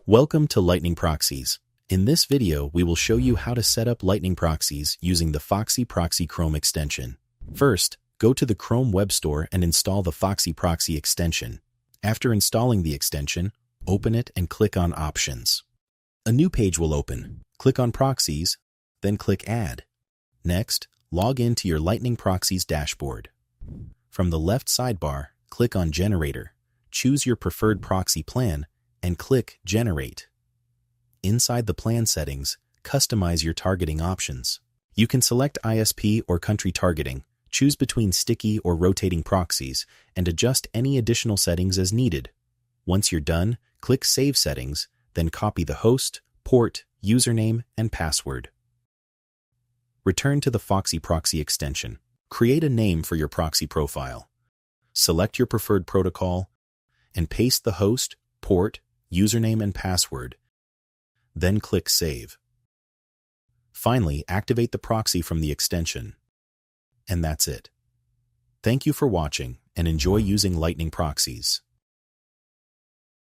Welcome to Lightning Proxies. In this video, we will show you how to set up Lightning Proxies using the FoxyProxy Chrome extension. First, go to the Chrome Web Store and install the FoxyProxy extension. After installing the extension, open it and click on Options. A new page will open. Click on Proxies, then click Add. Next, log in to your Lightning Proxies dashboard. From the left sidebar, click on Generator. Choose your preferred proxy plan and click Generate. Inside the plan settings, customize your targeting options. You can select ISP or country targeting, choose between sticky or rotating proxies, and adjust any additional settings as needed. Once you're done, click Save Settings, then copy the host, port, username, and password. Return to the FoxyProxy extension. Create a name for your proxy profile. Select your preferred protocol, and paste the host, port, username, and password. Then click Save. Finally, activate the proxy from the extension. And that's it. Thank you for watching, and enjoy using Lightning Proxies.